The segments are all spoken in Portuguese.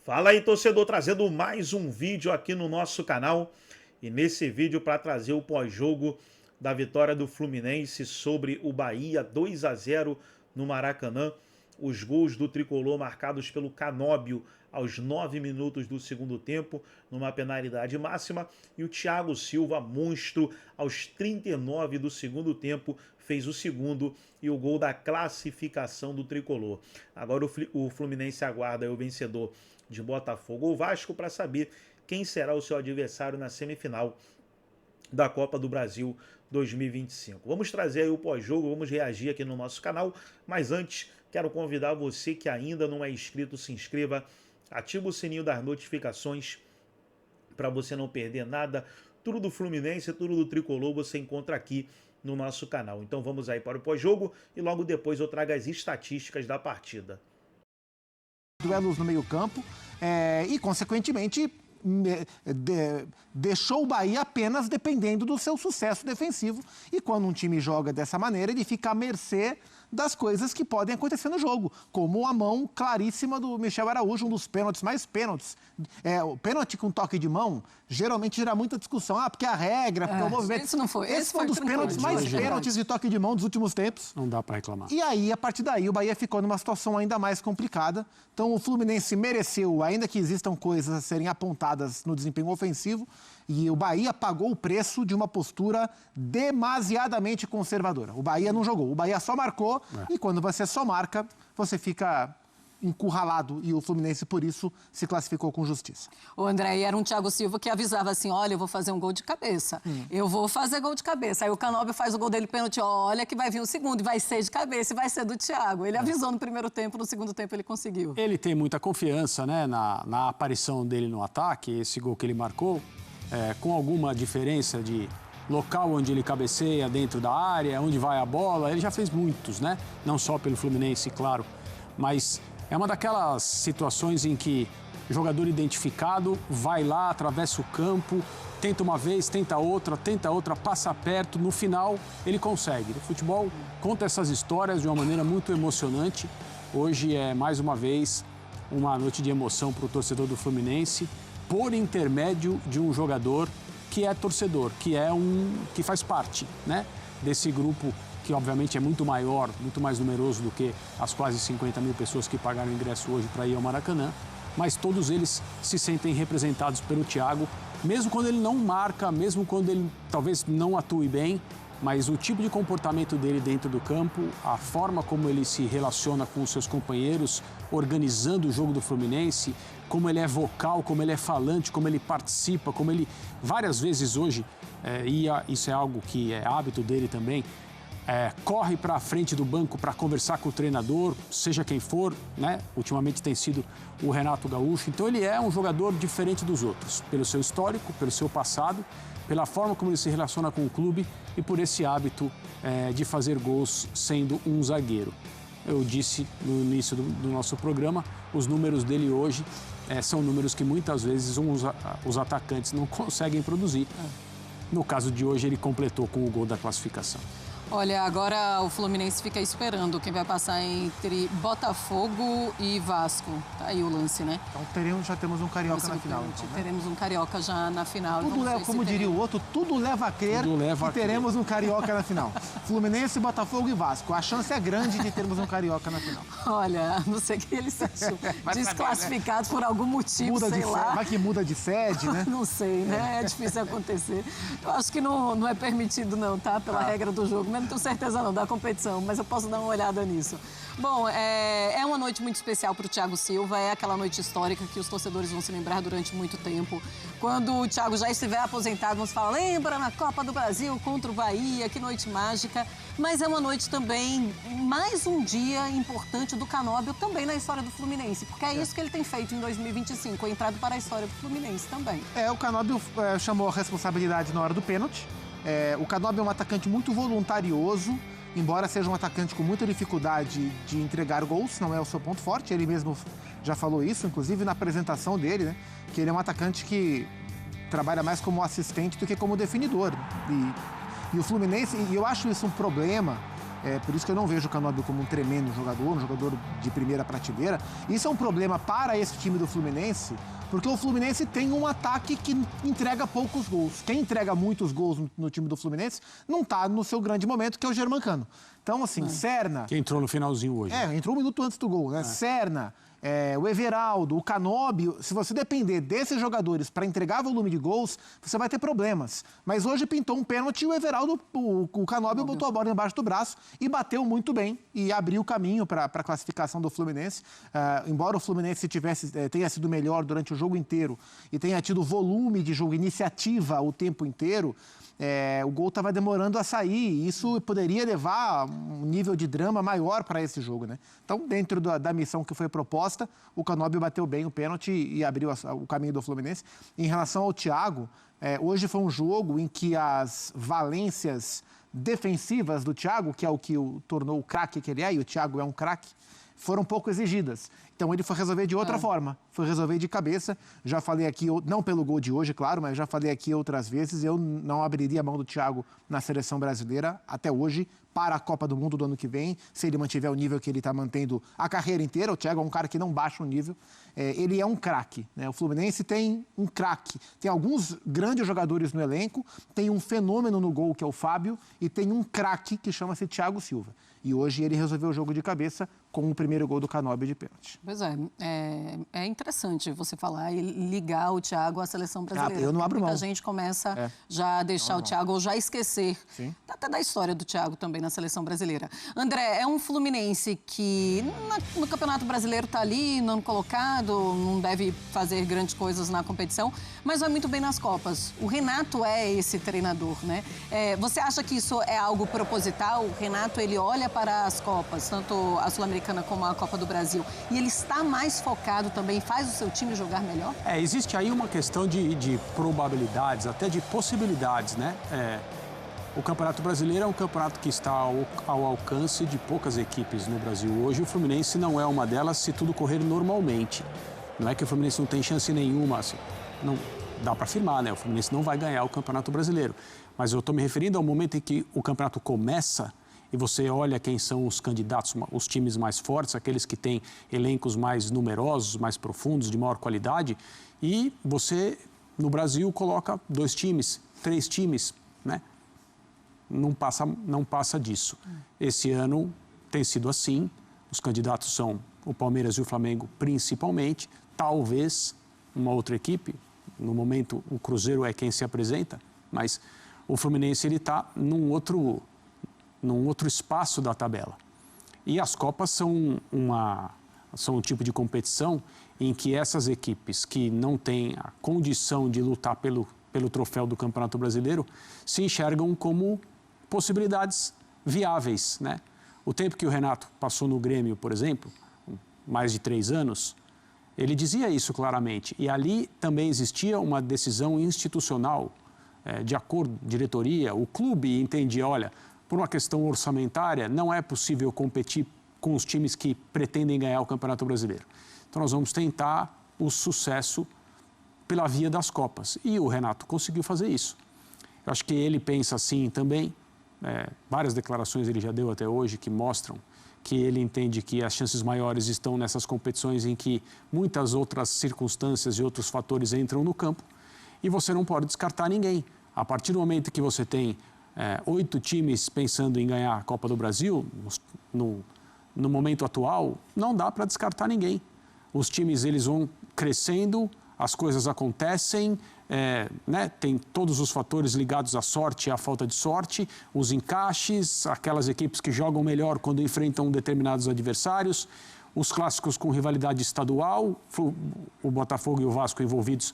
Fala aí, torcedor, trazendo mais um vídeo aqui no nosso canal. E nesse vídeo para trazer o pós-jogo da vitória do Fluminense sobre o Bahia, 2-0 no Maracanã. Os gols do tricolor marcados pelo Canóbio aos 9 minutos do segundo tempo, numa penalidade máxima. E o Thiago Silva, monstro, aos 39 do segundo tempo, fez o segundo e o gol da classificação do tricolor. Agora o Fluminense aguarda o vencedor de Botafogo ou Vasco para saber quem será o seu adversário na semifinal da Copa do Brasil 2025. Vamos trazer aí o pós-jogo, vamos reagir aqui no nosso canal, mas antes quero convidar você que ainda não é inscrito, se inscreva, ativa o sininho das notificações para você não perder nada. Tudo do Fluminense, tudo do tricolor você encontra aqui no nosso canal. Então vamos aí para o pós-jogo e logo depois eu trago as estatísticas da partida. Duelos no meio-campo e, consequentemente, deixou o Bahia apenas dependendo do seu sucesso defensivo. E quando um time joga dessa maneira, ele fica à mercê das coisas que podem acontecer no jogo, como a mão claríssima do Michel Araújo, um dos pênaltis mais pênaltis. O pênalti com toque de mão geralmente gera muita discussão. Porque a regra, porque o movimento... Esse não foi. Esse foi um dos pênaltis mais pênaltis de toque de mão dos últimos tempos. Não dá para reclamar. E aí, a partir daí, o Bahia ficou numa situação ainda mais complicada. Então, o Fluminense mereceu, ainda que existam coisas a serem apontadas no desempenho ofensivo, e o Bahia pagou o preço de uma postura demasiadamente conservadora. O Bahia não jogou, o Bahia só marcou, e quando você só marca, você fica encurralado, e o Fluminense, por isso, se classificou com justiça. O André, era um Thiago Silva que avisava assim, olha, eu vou fazer um gol de cabeça, eu vou fazer gol de cabeça. Aí o Canóbio faz o gol dele pênalti, olha que vai vir o segundo, e vai ser de cabeça, e vai ser do Thiago. Ele avisou no primeiro tempo, no segundo tempo ele conseguiu. Ele tem muita confiança, né, na aparição dele no ataque, esse gol que ele marcou, com alguma diferença de local onde ele cabeceia dentro da área, onde vai a bola. Ele já fez muitos, né? Não só pelo Fluminense, claro, mas é uma daquelas situações em que o jogador identificado vai lá, atravessa o campo, tenta uma vez, tenta outra, passa perto, no final ele consegue. O futebol conta essas histórias de uma maneira muito emocionante. Hoje é, mais uma vez, uma noite de emoção para o torcedor do Fluminense, por intermédio de um jogador que é torcedor, que faz parte, né, desse grupo que obviamente é muito maior, muito mais numeroso do que as quase 50 mil pessoas que pagaram ingresso hoje para ir ao Maracanã, mas todos eles se sentem representados pelo Thiago, mesmo quando ele não marca, mesmo quando ele talvez não atue bem, mas o tipo de comportamento dele dentro do campo, a forma como ele se relaciona com os seus companheiros, organizando o jogo do Fluminense, como ele é vocal, como ele é falante, como ele participa, como ele várias vezes hoje, isso é algo que é hábito dele também, corre para a frente do banco para conversar com o treinador, seja quem for, né? Ultimamente tem sido o Renato Gaúcho. Então ele é um jogador diferente dos outros, pelo seu histórico, pelo seu passado, pela forma como ele se relaciona com o clube e por esse hábito de fazer gols sendo um zagueiro. Eu disse no início do nosso programa, os números dele hoje são números que muitas vezes os atacantes não conseguem produzir. No caso de hoje, ele completou com o gol da classificação. Olha, agora o Fluminense fica esperando quem vai passar entre Botafogo e Vasco. Tá aí o lance, né? Então já temos um carioca na final. Então, né? Teremos um carioca já na final. Como diria o outro, tudo leva a crer que teremos um carioca na final. Fluminense, Botafogo e Vasco. A chance é grande de termos um carioca na final. Olha, a não ser que eles sejam desclassificados por algum motivo, sei lá. Vai que muda de sede, né? Não sei, né? É difícil acontecer. Eu acho que não é permitido não, tá? Pela regra do jogo. Mas não tenho certeza não da competição, mas eu posso dar uma olhada nisso. Bom, é uma noite muito especial para o Thiago Silva, é aquela noite histórica que os torcedores vão se lembrar durante muito tempo. Quando o Thiago já estiver aposentado, vamos falar, lembra na Copa do Brasil contra o Bahia, que noite mágica. Mas é uma noite também, mais um dia importante do Canóbio também na história do Fluminense, porque é isso que ele tem feito em 2025, entrado para a história do Fluminense também. O Canóbio chamou a responsabilidade na hora do pênalti. O Canóbio é um atacante muito voluntarioso, embora seja um atacante com muita dificuldade de entregar gols, não é o seu ponto forte, ele mesmo já falou isso, inclusive na apresentação dele, né? Que ele é um atacante que trabalha mais como assistente do que como definidor. E o Fluminense, e eu acho isso um problema, Por isso que eu não vejo o Canóbio como um tremendo jogador, um jogador de primeira prateleira. Isso é um problema para esse time do Fluminense, porque o Fluminense tem um ataque que entrega poucos gols. Quem entrega muitos gols no time do Fluminense não está no seu grande momento, que é o Germancano. Então, assim, Serna... Que entrou no finalzinho hoje. Entrou um minuto antes do gol, né? Serna, o Everaldo, o Canóbio. Se você depender desses jogadores para entregar volume de gols, você vai ter problemas. Mas hoje pintou um pênalti e o Everaldo, o Canóbio botou a bola embaixo do braço e bateu muito bem e abriu o caminho para a classificação do Fluminense. Embora o Fluminense tenha sido melhor durante o jogo inteiro e tenha tido volume de jogo, iniciativa o tempo inteiro, o gol estava demorando a sair e isso poderia levar a um nível de drama maior para esse jogo, né? Então, dentro da missão que foi proposta, o Canóbio bateu bem o pênalti e abriu o caminho do Fluminense. Em relação ao Thiago, hoje foi um jogo em que as valências defensivas do Thiago, que é o que o tornou o craque que ele é, e o Thiago é um craque, foram pouco exigidas. Então ele foi resolver de outra forma, foi resolver de cabeça. Já falei aqui, não pelo gol de hoje, claro, mas já falei aqui outras vezes, eu não abriria a mão do Thiago na seleção brasileira até hoje, para a Copa do Mundo do ano que vem, se ele mantiver o nível que ele está mantendo a carreira inteira. O Thiago é um cara que não baixa o nível, ele é um craque, né? O Fluminense tem um craque, tem alguns grandes jogadores no elenco, tem um fenômeno no gol que é o Fábio e tem um craque que chama-se Thiago Silva. E hoje ele resolveu o jogo de cabeça com o primeiro gol do Canóbio de pênalti. Pois é interessante você falar e ligar o Thiago à seleção brasileira. Eu não abro mão. Muita gente começa já a deixar o Thiago ou já esquecer. Sim. Até da história do Thiago também na seleção brasileira. André, é um Fluminense que no Campeonato Brasileiro está ali, não colocado, não deve fazer grandes coisas na competição, mas vai muito bem nas Copas. O Renato é esse treinador, né? Você acha que isso é algo proposital? O Renato, ele olha para as Copas, tanto a Sul-Americana como a Copa do Brasil, e ele está mais focado também, faz o seu time jogar melhor? Existe aí uma questão de probabilidades, até de possibilidades, né? O Campeonato Brasileiro é um campeonato que está ao alcance de poucas equipes no Brasil. Hoje o Fluminense não é uma delas se tudo correr normalmente. Não é que o Fluminense não tem chance nenhuma, assim, não dá para afirmar, né? O Fluminense não vai ganhar o Campeonato Brasileiro. Mas eu estou me referindo ao momento em que o campeonato começa e você olha quem são os candidatos, os times mais fortes, aqueles que têm elencos mais numerosos, mais profundos, de maior qualidade, e você, no Brasil, coloca 2 times, 3 times, né? Não passa disso. Esse ano tem sido assim, os candidatos são o Palmeiras e o Flamengo principalmente, talvez uma outra equipe, no momento o Cruzeiro é quem se apresenta, mas o Fluminense ele está num outro espaço da tabela. E as Copas são um tipo de competição em que essas equipes que não têm a condição de lutar pelo troféu do Campeonato Brasileiro se enxergam como possibilidades viáveis, né? O tempo que o Renato passou no Grêmio, por exemplo, mais de 3 anos, ele dizia isso claramente. E ali também existia uma decisão institucional, de acordo, diretoria, o clube entendia, olha, por uma questão orçamentária, não é possível competir com os times que pretendem ganhar o Campeonato Brasileiro. Então, nós vamos tentar o sucesso pela via das Copas. E o Renato conseguiu fazer isso. Eu acho que ele pensa assim também. Várias declarações ele já deu até hoje que mostram que ele entende que as chances maiores estão nessas competições em que muitas outras circunstâncias e outros fatores entram no campo e você não pode descartar ninguém. A partir do momento que você tem 8 times pensando em ganhar a Copa do Brasil, no momento atual, não dá para descartar ninguém. Os times eles vão crescendo, as coisas acontecem, né? Tem todos os fatores ligados à sorte e à falta de sorte, os encaixes, aquelas equipes que jogam melhor quando enfrentam determinados adversários, os clássicos com rivalidade estadual, o Botafogo e o Vasco envolvidos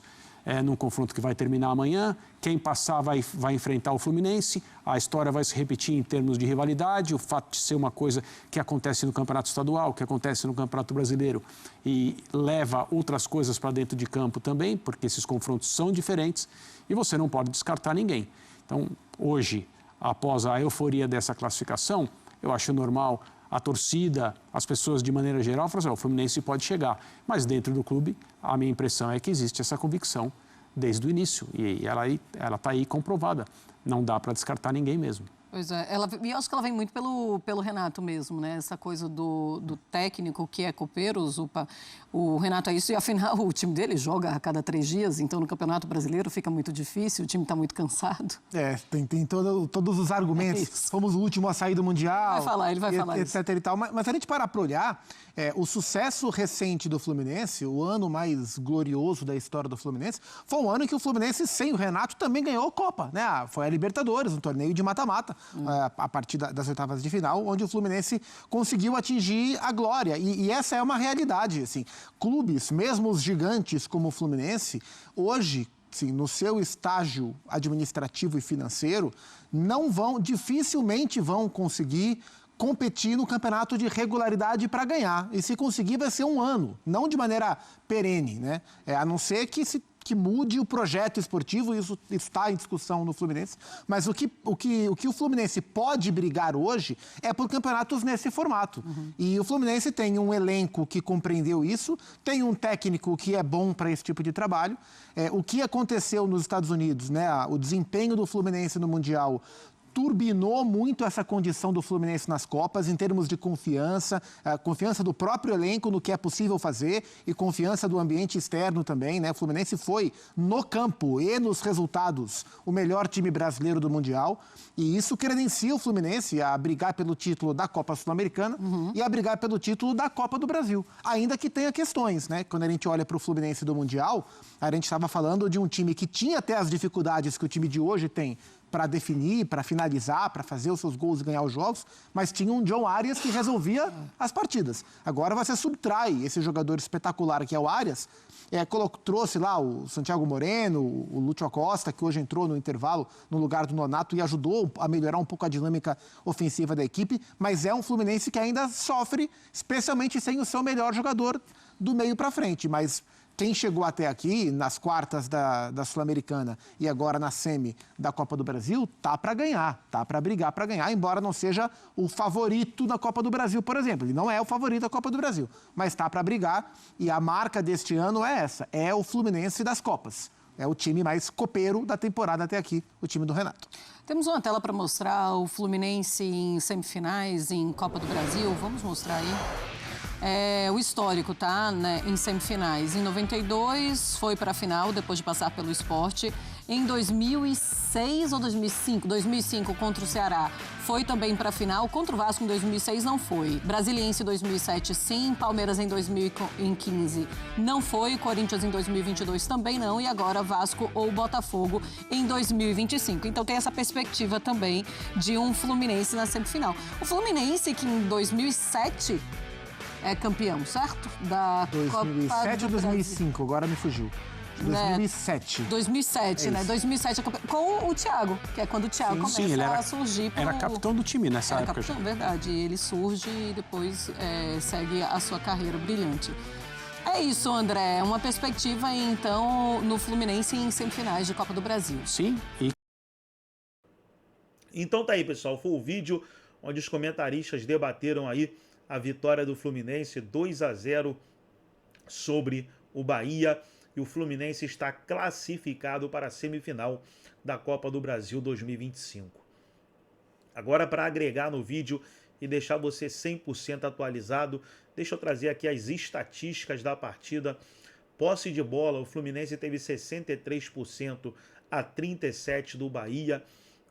num confronto que vai terminar amanhã. Quem passar vai enfrentar o Fluminense. A história vai se repetir em termos de rivalidade. O fato de ser uma coisa que acontece no Campeonato Estadual, que acontece no Campeonato Brasileiro e leva outras coisas para dentro de campo também, porque esses confrontos são diferentes e você não pode descartar ninguém. Então, hoje, após a euforia dessa classificação, eu acho normal a torcida, as pessoas de maneira geral, falam assim, o Fluminense pode chegar. Mas dentro do clube, a minha impressão é que existe essa convicção desde o início. E ela está aí comprovada. Não dá para descartar ninguém mesmo. Pois é, e eu acho que ela vem muito pelo Renato mesmo, né? Essa coisa do técnico que é copeiro, o Renato é isso, e afinal o time dele joga a cada 3 dias, então no Campeonato Brasileiro fica muito difícil, o time está muito cansado. Tem todos os argumentos. Fomos o último a sair do Mundial. Ele vai falar etc. isso. E tal. Mas se a gente parar para olhar, o sucesso recente do Fluminense, o ano mais glorioso da história do Fluminense, foi um ano em que o Fluminense, sem o Renato, também ganhou a Copa, né? Foi a Libertadores, um torneio de mata-mata, a partir das oitavas de final, onde o Fluminense conseguiu atingir a glória. E essa é uma realidade, assim. Clubes, mesmo os gigantes como o Fluminense, hoje, sim, no seu estágio administrativo e financeiro, dificilmente vão conseguir competir no campeonato de regularidade para ganhar. E se conseguir, vai ser um ano, não de maneira perene, né? A não ser que mude o projeto esportivo, isso está em discussão no Fluminense, mas o que o Fluminense pode brigar hoje é por campeonatos nesse formato. E o Fluminense tem um elenco que compreendeu isso, tem um técnico que é bom para esse tipo de trabalho. O que aconteceu nos Estados Unidos, né? O desempenho do Fluminense no Mundial turbinou muito essa condição do Fluminense nas Copas, em termos de confiança, confiança do próprio elenco no que é possível fazer e confiança do ambiente externo também, né? O Fluminense foi, no campo e nos resultados, o melhor time brasileiro do Mundial, e isso credencia o Fluminense a brigar pelo título da Copa Sul-Americana e a brigar pelo título da Copa do Brasil, ainda que tenha questões, né? Quando a gente olha para o Fluminense do Mundial, a gente estava falando de um time que tinha até as dificuldades que o time de hoje tem para definir, para finalizar, para fazer os seus gols e ganhar os jogos, mas tinha um John Arias que resolvia as partidas. Agora você subtrai esse jogador espetacular que é o Arias, trouxe lá o Santiago Moreno, o Lúcio Acosta, que hoje entrou no intervalo no lugar do Nonato e ajudou a melhorar um pouco a dinâmica ofensiva da equipe, mas é um Fluminense que ainda sofre, especialmente sem o seu melhor jogador do meio para frente, mas quem chegou até aqui, nas quartas da Sul-Americana e agora na semi da Copa do Brasil, tá para ganhar, tá para brigar para ganhar, embora não seja o favorito da Copa do Brasil, por exemplo. Ele não é o favorito da Copa do Brasil, mas tá para brigar e a marca deste ano é essa, é o Fluminense das Copas. É o time mais copeiro da temporada até aqui, o time do Renato. Temos uma tela para mostrar o Fluminense em semifinais, em Copa do Brasil. Vamos mostrar aí. O histórico, tá? Né? Em semifinais. Em 92 foi para a final, depois de passar pelo Sport. Em 2006 ou 2005? 2005 contra o Ceará foi também para a final. Contra o Vasco em 2006 não foi. Brasiliense em 2007 sim. Palmeiras em 2015 não foi. Corinthians em 2022 também não. E agora Vasco ou Botafogo em 2025. Então tem essa perspectiva também de um Fluminense na semifinal. O Fluminense que em 2007... é campeão, certo? Da 2007 ou 2005? Agora me fugiu. 2007. 2007, né? 2007 é campeão. Com o Thiago, que é quando o Thiago começa a surgir. Era capitão do time nessa época. Era capitão, verdade. Ele surge e depois segue a sua carreira brilhante. É isso, André. Uma perspectiva, então, no Fluminense em semifinais de Copa do Brasil. Sim. Então tá aí, pessoal. Foi o vídeo onde os comentaristas debateram aí a vitória do Fluminense 2-0 sobre o Bahia. E o Fluminense está classificado para a semifinal da Copa do Brasil 2025. Agora, para agregar no vídeo e deixar você 100% atualizado, deixa eu trazer aqui as estatísticas da partida. Posse de bola, o Fluminense teve 63% a 37% do Bahia.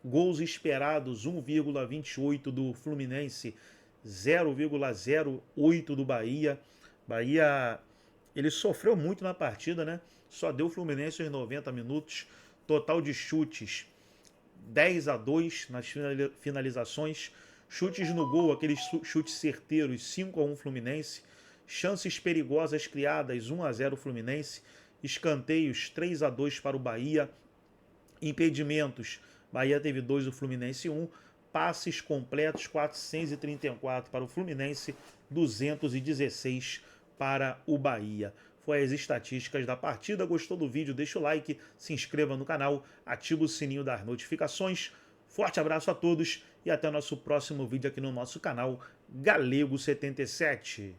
Gols esperados, 1,28 do Fluminense, 0,08 do Bahia. Bahia, ele sofreu muito na partida, né? Só deu o Fluminense os 90 minutos. Total de chutes, 10-2 nas finalizações. Chutes no gol, aqueles chutes certeiros, 5-1 Fluminense. Chances perigosas criadas, 1-0 Fluminense. Escanteios, 3-2 para o Bahia. Impedimentos, Bahia teve 2, o Fluminense 1. Passes completos, 434 para o Fluminense, 216 para o Bahia. Foi as estatísticas da partida. Gostou do vídeo? Deixa o like, se inscreva no canal, ativa o sininho das notificações. Forte abraço a todos e até o nosso próximo vídeo aqui no nosso canal Galego 77.